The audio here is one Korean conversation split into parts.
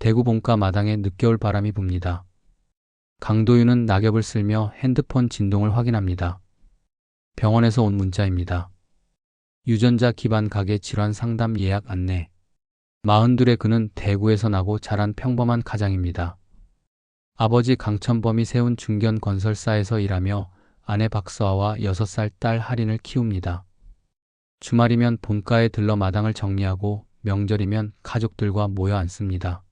대구 본가 마당에 늦겨울 바람이 붑니다. 강도윤은 낙엽을 쓸며 핸드폰 진동을 확인합니다. 병원에서 온 문자입니다. 유전자 기반 가게 질환 상담 예약 안내. 42의 그는 대구에서 나고 자란 평범한 가장입니다. 아버지 강천범이 세운 중견 건설사에서 일하며 아내 박서아와 6살 딸 할인을 키웁니다. 주말이면 본가에 들러 마당을 정리하고 명절이면 가족들과 모여 앉습니다.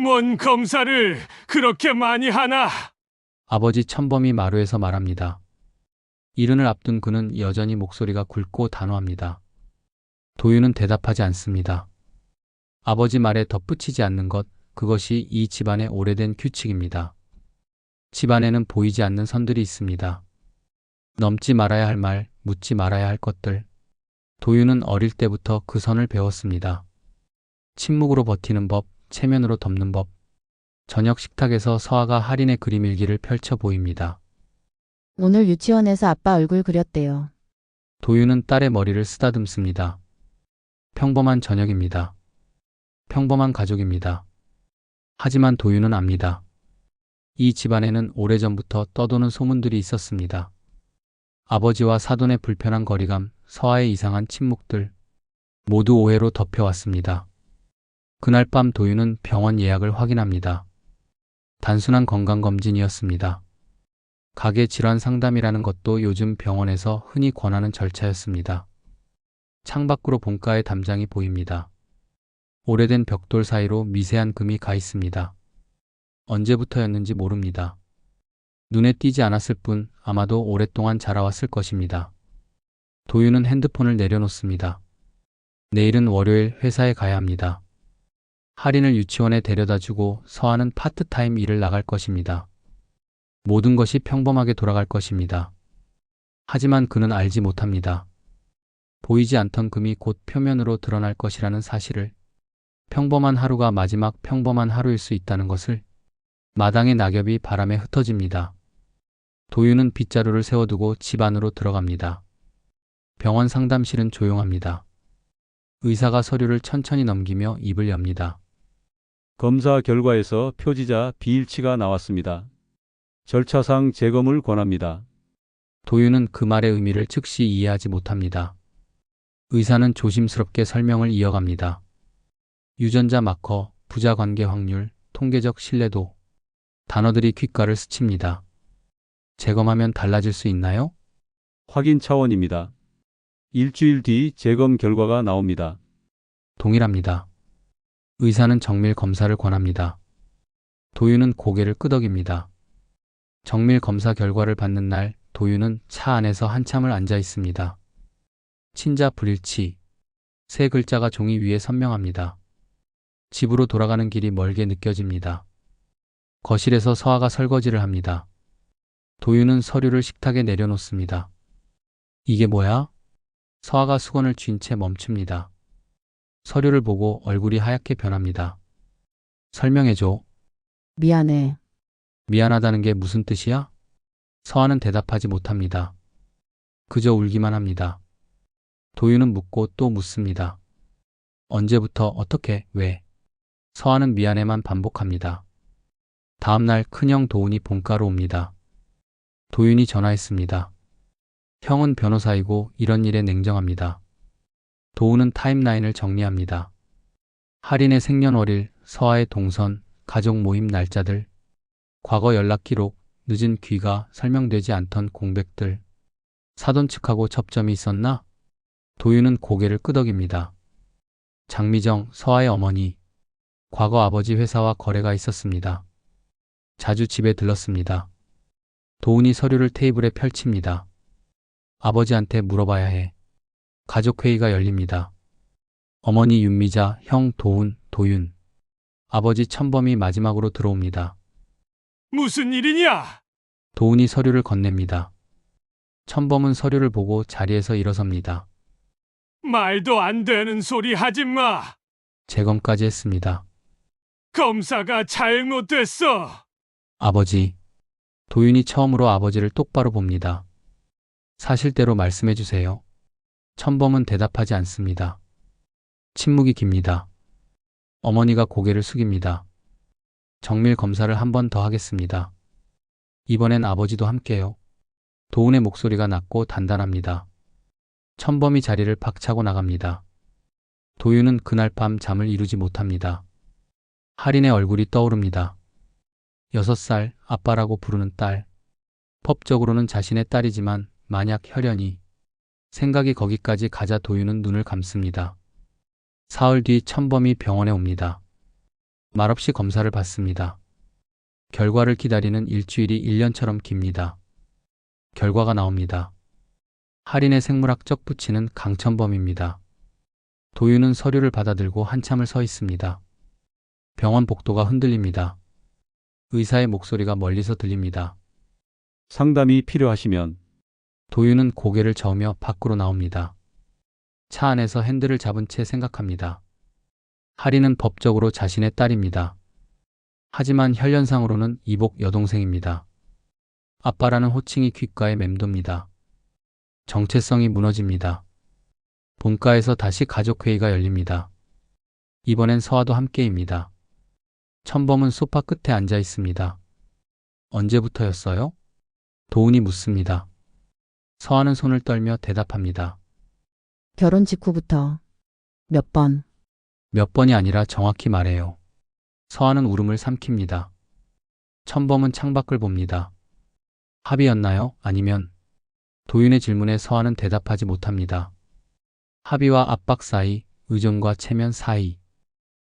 뭔 검사를 그렇게 많이 하나? 아버지 천범이 마루에서 말합니다. 이른을 앞둔 그는 여전히 목소리가 굵고 단호합니다. 도윤은 대답하지 않습니다. 아버지 말에 덧붙이지 않는 것, 그것이 이 집안의 오래된 규칙입니다. 집안에는 보이지 않는 선들이 있습니다. 넘지 말아야 할 말, 묻지 말아야 할 것들. 도윤은 어릴 때부터 그 선을 배웠습니다. 침묵으로 버티는 법, 체면으로 덮는 법. 저녁 식탁에서 서아가 할인의 그림 일기를 펼쳐 보입니다. 오늘 유치원에서 아빠 얼굴 그렸대요. 도윤은 딸의 머리를 쓰다듬습니다. 평범한 저녁입니다. 평범한 가족입니다. 하지만 도윤은 압니다. 이 집안에는 오래전부터 떠도는 소문들이 있었습니다. 아버지와 사돈의 불편한 거리감, 서아의 이상한 침묵들, 모두 오해로 덮여왔습니다. 그날 밤 도윤은 병원 예약을 확인합니다. 단순한 건강검진이었습니다. 가게 질환 상담이라는 것도 요즘 병원에서 흔히 권하는 절차였습니다. 창밖으로 본가의 담장이 보입니다. 오래된 벽돌 사이로 미세한 금이 가 있습니다. 언제부터였는지 모릅니다. 눈에 띄지 않았을 뿐 아마도 오랫동안 자라왔을 것입니다. 도윤은 핸드폰을 내려놓습니다. 내일은 월요일 회사에 가야 합니다. 할인을 유치원에 데려다주고 서아는 파트타임 일을 나갈 것입니다. 모든 것이 평범하게 돌아갈 것입니다. 하지만 그는 알지 못합니다. 보이지 않던 금이 곧 표면으로 드러날 것이라는 사실을, 평범한 하루가 마지막 평범한 하루일 수 있다는 것을. 마당의 낙엽이 바람에 흩어집니다. 도윤은 빗자루를 세워두고 집 안으로 들어갑니다. 병원 상담실은 조용합니다. 의사가 서류를 천천히 넘기며 입을 엽니다. 검사 결과에서 표지자 비일치가 나왔습니다. 절차상 재검을 권합니다. 도윤은 그 말의 의미를 즉시 이해하지 못합니다. 의사는 조심스럽게 설명을 이어갑니다. 유전자 마커, 부자 관계 확률, 통계적 신뢰도. 단어들이 귓가를 스칩니다. 재검하면 달라질 수 있나요? 확인 차원입니다. 일주일 뒤 재검 결과가 나옵니다. 동일합니다. 의사는 정밀 검사를 권합니다. 도윤은 고개를 끄덕입니다. 정밀 검사 결과를 받는 날, 도윤은 차 안에서 한참을 앉아 있습니다. 친자 불일치. 세 글자가 종이 위에 선명합니다. 집으로 돌아가는 길이 멀게 느껴집니다. 거실에서 서아가 설거지를 합니다. 도윤은 서류를 식탁에 내려놓습니다. 이게 뭐야? 서아가 수건을 쥔 채 멈춥니다. 서류를 보고 얼굴이 하얗게 변합니다. 설명해줘. 미안해. 미안하다는 게 무슨 뜻이야? 서아는 대답하지 못합니다. 그저 울기만 합니다. 도윤은 묻고 또 묻습니다. 언제부터, 어떻게, 왜? 서아는 미안해만 반복합니다. 다음 날 큰형 도훈이 본가로 옵니다. 도윤이 전화했습니다. 형은 변호사이고 이런 일에 냉정합니다. 도훈은 타임라인을 정리합니다. 할인의 생년월일, 서아의 동선, 가족 모임 날짜들, 과거 연락 기록, 늦은 귀가, 설명되지 않던 공백들. 사돈 측하고 접점이 있었나? 도윤은 고개를 끄덕입니다. 장미정, 서아의 어머니. 과거 아버지 회사와 거래가 있었습니다. 자주 집에 들렀습니다. 도훈이 서류를 테이블에 펼칩니다. 아버지한테 물어봐야 해. 가족회의가 열립니다. 어머니 윤미자, 형 도훈, 도윤. 아버지 천범이 마지막으로 들어옵니다. 무슨 일이냐? 도훈이 서류를 건넵니다. 천범은 서류를 보고 자리에서 일어섭니다. 말도 안 되는 소리 하지 마. 재검까지 했습니다. 검사가 잘못됐어. 아버지. 도윤이 처음으로 아버지를 똑바로 봅니다. 사실대로 말씀해 주세요. 천범은 대답하지 않습니다. 침묵이 깁니다. 어머니가 고개를 숙입니다. 정밀 검사를 한 번 더 하겠습니다. 이번엔 아버지도 함께요. 도훈의 목소리가 낮고 단단합니다. 천범이 자리를 팍 차고 나갑니다. 도윤은 그날 밤 잠을 이루지 못합니다. 할인의 얼굴이 떠오릅니다. 6살 아빠라고 부르는 딸. 법적으로는 자신의 딸이지만 만약 혈연이 생각이 거기까지 가자 도윤은 눈을 감습니다. 사흘 뒤 천범이 병원에 옵니다. 말없이 검사를 받습니다. 결과를 기다리는 일주일이 1년처럼 깁니다. 결과가 나옵니다. 할인의 생물학적 부친은 강천범입니다. 도윤은 서류를 받아들고 한참을 서 있습니다. 병원 복도가 흔들립니다. 의사의 목소리가 멀리서 들립니다. 상담이 필요하시면 도윤은 고개를 저으며 밖으로 나옵니다. 차 안에서 핸들을 잡은 채 생각합니다. 할인은 법적으로 자신의 딸입니다. 하지만 혈연상으로는 이복 여동생입니다. 아빠라는 호칭이 귓가에 맴돕니다. 정체성이 무너집니다. 본가에서 다시 가족회의가 열립니다. 이번엔 서아도 함께입니다. 천범은 소파 끝에 앉아 있습니다. 언제부터였어요? 도훈이 묻습니다. 서아는 손을 떨며 대답합니다. 결혼 직후부터. 몇 번. 몇 번이 아니라 정확히 말해요. 서아는 울음을 삼킵니다. 천범은 창밖을 봅니다. 합의였나요? 아니면? 도윤의 질문에 서아는 대답하지 못합니다. 합의와 압박 사이, 의존과 체면 사이,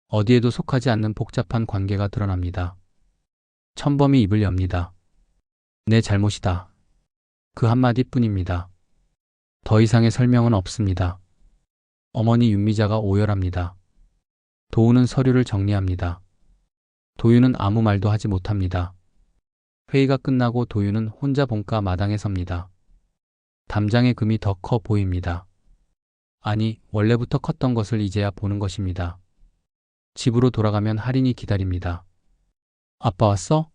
어디에도 속하지 않는 복잡한 관계가 드러납니다. 천범이 입을 엽니다. 내 잘못이다. 그 한마디뿐입니다. 더 이상의 설명은 없습니다. 어머니 윤미자가 오열합니다. 도훈은 서류를 정리합니다. 도윤은 아무 말도 하지 못합니다. 회의가 끝나고 도윤은 혼자 본가 마당에 섭니다. 담장의 금이 더 커 보입니다. 아니, 원래부터 컸던 것을 이제야 보는 것입니다. 집으로 돌아가면 할인이 기다립니다. 아빠 왔어?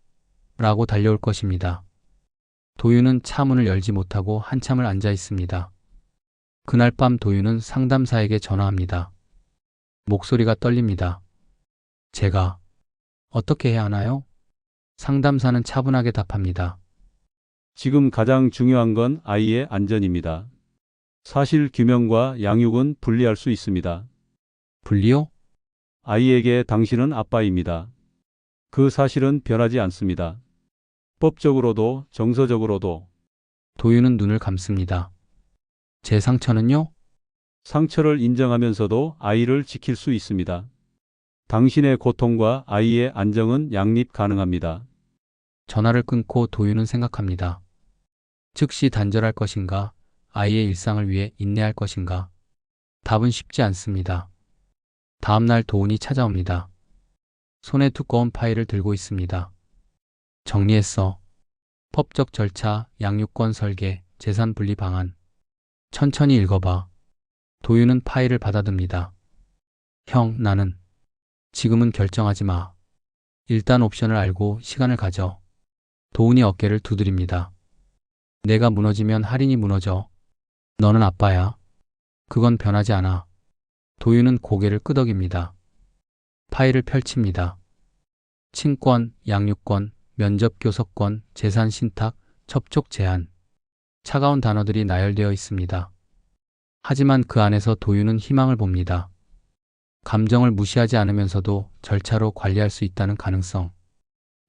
라고 달려올 것입니다. 도윤은 차 문을 열지 못하고 한참을 앉아 있습니다. 그날 밤 도윤은 상담사에게 전화합니다. 목소리가 떨립니다. 제가 어떻게 해야 하나요? 상담사는 차분하게 답합니다. 지금 가장 중요한 건 아이의 안전입니다. 사실 규명과 양육은 분리할 수 있습니다. 분리요? 아이에게 당신은 아빠입니다. 그 사실은 변하지 않습니다. 법적으로도 정서적으로도. 도윤은 눈을 감습니다. 제 상처는요? 상처를 인정하면서도 아이를 지킬 수 있습니다. 당신의 고통과 아이의 안정은 양립 가능합니다. 전화를 끊고 도윤은 생각합니다. 즉시 단절할 것인가? 아이의 일상을 위해 인내할 것인가? 답은 쉽지 않습니다. 다음 날 도훈이 찾아옵니다. 손에 두꺼운 파일을 들고 있습니다. 정리했어. 법적 절차, 양육권 설계, 재산 분리 방안. 천천히 읽어봐. 도윤은 파일을 받아듭니다. 형, 나는 지금은 결정하지 마. 일단 옵션을 알고 시간을 가져. 도훈이 어깨를 두드립니다. 내가 무너지면 할인이 무너져. 너는 아빠야. 그건 변하지 않아. 도윤은 고개를 끄덕입니다. 파일을 펼칩니다. 친권, 양육권, 면접 교섭권, 재산 신탁, 접촉 제한. 차가운 단어들이 나열되어 있습니다. 하지만 그 안에서 도윤은 희망을 봅니다. 감정을 무시하지 않으면서도 절차로 관리할 수 있다는 가능성.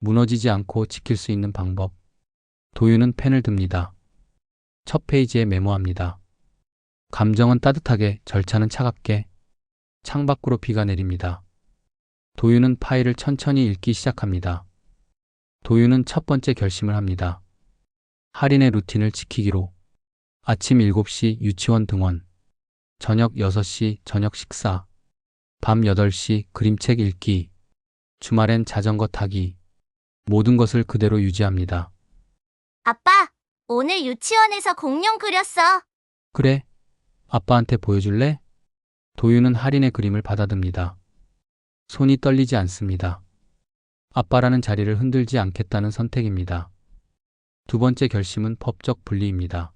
무너지지 않고 지킬 수 있는 방법. 도윤은 펜을 듭니다. 첫 페이지에 메모합니다. 감정은 따뜻하게, 절차는 차갑게. 창밖으로 비가 내립니다. 도윤은 파일을 천천히 읽기 시작합니다. 도윤은 첫 번째 결심을 합니다. 할인의 루틴을 지키기로. 아침 7시 유치원 등원. 저녁 6시 저녁 식사. 밤 8시 그림책 읽기. 주말엔 자전거 타기. 모든 것을 그대로 유지합니다. 아빠, 오늘 유치원에서 공룡 그렸어. 그래? 아빠한테 보여줄래? 도윤은 할인의 그림을 받아듭니다. 손이 떨리지 않습니다. 아빠라는 자리를 흔들지 않겠다는 선택입니다. 두 번째 결심은 법적 분리입니다.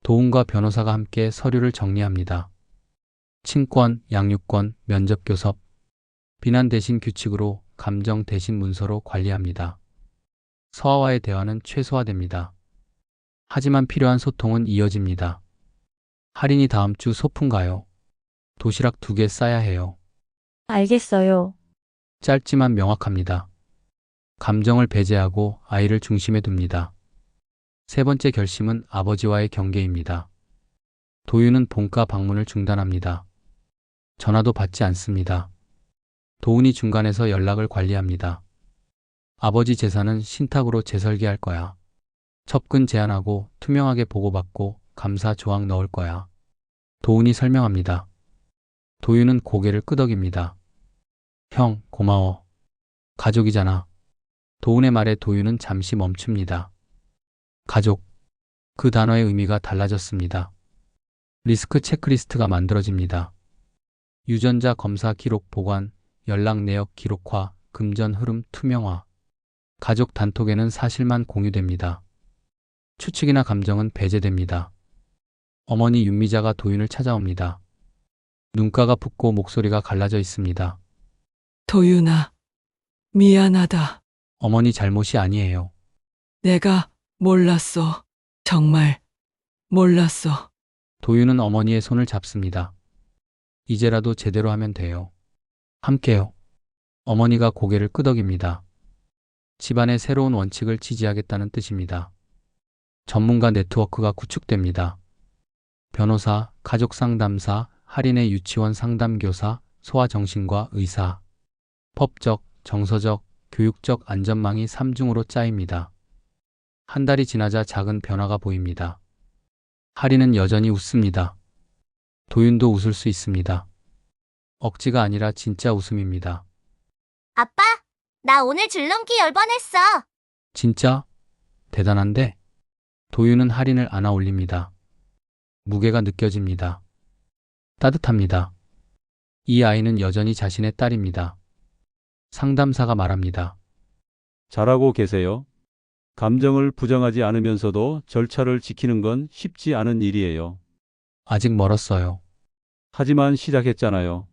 도훈과 변호사가 함께 서류를 정리합니다. 친권, 양육권, 면접 교섭. 비난 대신 규칙으로, 감정 대신 문서로 관리합니다. 서아와의 대화는 최소화됩니다. 하지만 필요한 소통은 이어집니다. 할인이 다음 주 소풍 가요. 도시락 2개 싸야 해요. 알겠어요. 짧지만 명확합니다. 감정을 배제하고 아이를 중심에 둡니다. 세 번째 결심은 아버지와의 경계입니다. 도윤은 본가 방문을 중단합니다. 전화도 받지 않습니다. 도훈이 중간에서 연락을 관리합니다. 아버지 재산은 신탁으로 재설계할 거야. 접근 제한하고 투명하게 보고받고 감사 조항 넣을 거야. 도훈이 설명합니다. 도윤은 고개를 끄덕입니다. 형, 고마워. 가족이잖아. 도훈의 말에 도윤은 잠시 멈춥니다. 가족. 그 단어의 의미가 달라졌습니다. 리스크 체크리스트가 만들어집니다. 유전자 검사 기록 보관, 연락 내역 기록화, 금전 흐름 투명화. 가족 단톡에는 사실만 공유됩니다. 추측이나 감정은 배제됩니다. 어머니 윤미자가 도윤을 찾아옵니다. 눈가가 붓고 목소리가 갈라져 있습니다. 도윤아, 미안하다. 어머니 잘못이 아니에요. 내가 몰랐어. 정말 몰랐어. 도윤은 어머니의 손을 잡습니다. 이제라도 제대로 하면 돼요. 함께요. 어머니가 고개를 끄덕입니다. 집안의 새로운 원칙을 지지하겠다는 뜻입니다. 전문가 네트워크가 구축됩니다. 변호사, 가족 상담사, 할인의 유치원 상담교사, 소아정신과 의사. 법적, 정서적, 교육적 안전망이 3중으로 짜입니다. 한 달이 지나자 작은 변화가 보입니다. 할인은 여전히 웃습니다. 도윤도 웃을 수 있습니다. 억지가 아니라 진짜 웃음입니다. 아빠, 나 오늘 줄넘기 10번 했어. 진짜? 대단한데? 도윤은 할인을 안아 올립니다. 무게가 느껴집니다. 따뜻합니다. 이 아이는 여전히 자신의 딸입니다. 상담사가 말합니다. 잘하고 계세요. 감정을 부정하지 않으면서도 절차를 지키는 건 쉽지 않은 일이에요. 아직 멀었어요. 하지만 시작했잖아요.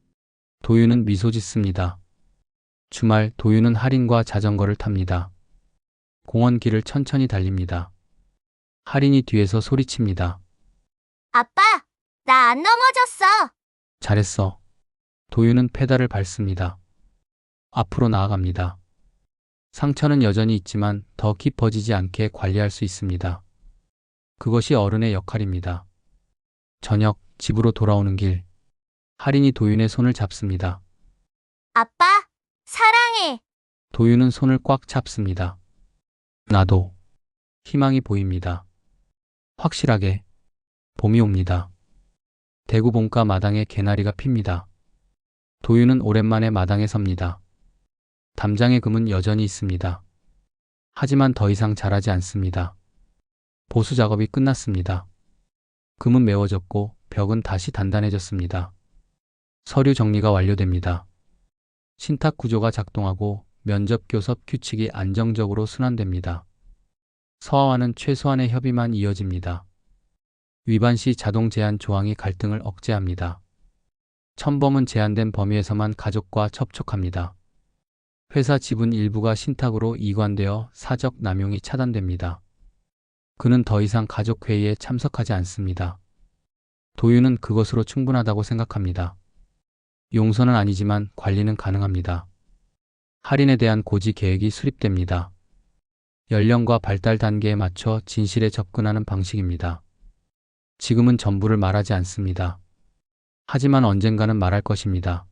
도윤은 미소 짓습니다. 주말 도윤은 할인과 자전거를 탑니다. 공원 길을 천천히 달립니다. 할인이 뒤에서 소리칩니다. 아빠, 나 안 넘어졌어. 잘했어. 도윤은 페달을 밟습니다. 앞으로 나아갑니다. 상처는 여전히 있지만 더 깊어지지 않게 관리할 수 있습니다. 그것이 어른의 역할입니다. 저녁, 집으로 돌아오는 길. 할인이 도윤의 손을 잡습니다. 아빠, 사랑해. 도윤은 손을 꽉 잡습니다. 나도. 희망이 보입니다. 확실하게. 봄이 옵니다. 대구 본가 마당에 개나리가 핍니다. 도윤은 오랜만에 마당에 섭니다. 담장의 금은 여전히 있습니다. 하지만 더 이상 자라지 않습니다. 보수 작업이 끝났습니다. 금은 메워졌고 벽은 다시 단단해졌습니다. 서류 정리가 완료됩니다. 신탁 구조가 작동하고 면접 교섭 규칙이 안정적으로 순환됩니다. 서아와는 최소한의 협의만 이어집니다. 위반 시 자동 제한 조항이 갈등을 억제합니다. 첨범은 제한된 범위에서만 가족과 접촉합니다. 회사 지분 일부가 신탁으로 이관되어 사적 남용이 차단됩니다. 그는 더 이상 가족회의에 참석하지 않습니다. 도윤은 그것으로 충분하다고 생각합니다. 용서는 아니지만 관리는 가능합니다. 할인에 대한 고지 계획이 수립됩니다. 연령과 발달 단계에 맞춰 진실에 접근하는 방식입니다. 지금은 전부를 말하지 않습니다. 하지만 언젠가는 말할 것입니다.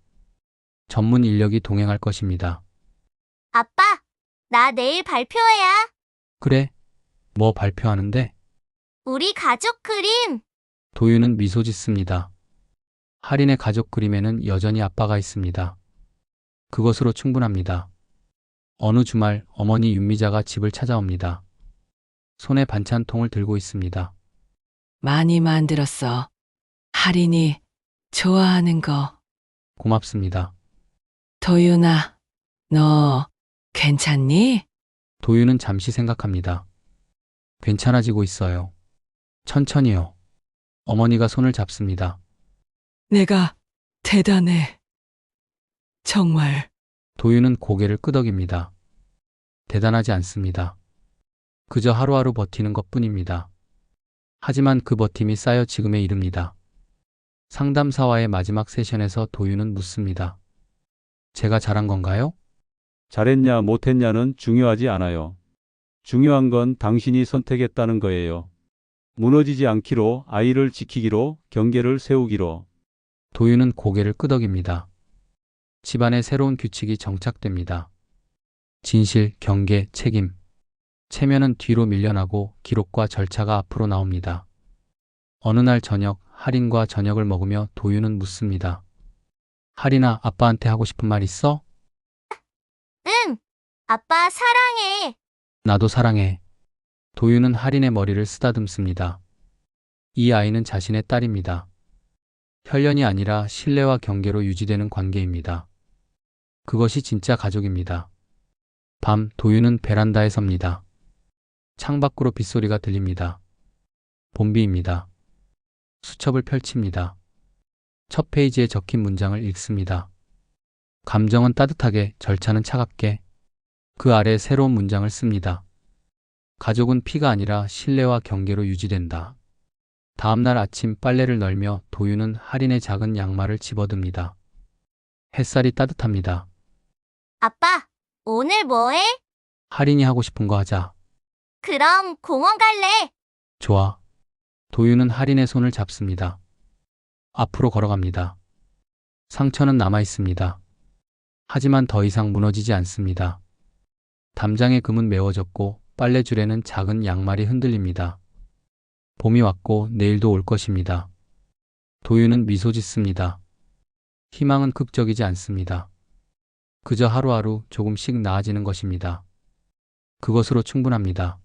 전문 인력이 동행할 것입니다. 아빠, 나 내일 발표회야. 그래? 뭐 발표하는데? 우리 가족 그림. 도윤은 미소 짓습니다. 할인의 가족 그림에는 여전히 아빠가 있습니다. 그것으로 충분합니다. 어느 주말 어머니 윤미자가 집을 찾아옵니다. 손에 반찬통을 들고 있습니다. 많이 만들었어. 할인이 좋아하는 거. 고맙습니다. 도윤아, 너 괜찮니? 도윤은 잠시 생각합니다. 괜찮아지고 있어요. 천천히요. 어머니가 손을 잡습니다. 내가 대단해. 정말 도윤은 고개를 끄덕입니다. 대단하지 않습니다. 그저 하루하루 버티는 것 뿐입니다. 하지만 그 버팀이 쌓여 지금에 이릅니다. 상담사와의 마지막 세션에서 도윤은 묻습니다. 제가 잘한 건가요? 잘했냐 못했냐는 중요하지 않아요. 중요한 건 당신이 선택했다는 거예요. 무너지지 않기로, 아이를 지키기로, 경계를 세우기로. 도윤은 고개를 끄덕입니다. 집안에 새로운 규칙이 정착됩니다. 진실, 경계, 책임. 체면은 뒤로 밀려나고 기록과 절차가 앞으로 나옵니다. 어느 날 저녁, 할인과 저녁을 먹으며 도윤은 묻습니다. 할인아, 아빠한테 하고 싶은 말 있어? 응. 아빠 사랑해. 나도 사랑해. 도윤은 할인의 머리를 쓰다듬습니다. 이 아이는 자신의 딸입니다. 혈연이 아니라 신뢰와 경계로 유지되는 관계입니다. 그것이 진짜 가족입니다. 밤, 도윤은 베란다에 섭니다. 창밖으로 빗소리가 들립니다. 봄비입니다. 수첩을 펼칩니다. 첫 페이지에 적힌 문장을 읽습니다. 감정은 따뜻하게, 절차는 차갑게. 그 아래 새로운 문장을 씁니다. 가족은 피가 아니라 신뢰와 경계로 유지된다. 다음 날 아침 빨래를 널며 도윤은 할인의 작은 양말을 집어듭니다. 햇살이 따뜻합니다. 아빠, 오늘 뭐 해? 할인이 하고 싶은 거 하자. 그럼 공원 갈래. 좋아. 도윤은 할인의 손을 잡습니다. 앞으로 걸어갑니다. 상처는 남아 있습니다. 하지만 더 이상 무너지지 않습니다. 담장의 금은 메워졌고 빨래줄에는 작은 양말이 흔들립니다. 봄이 왔고 내일도 올 것입니다. 도윤은 미소 짓습니다. 희망은 극적이지 않습니다. 그저 하루하루 조금씩 나아지는 것입니다. 그것으로 충분합니다.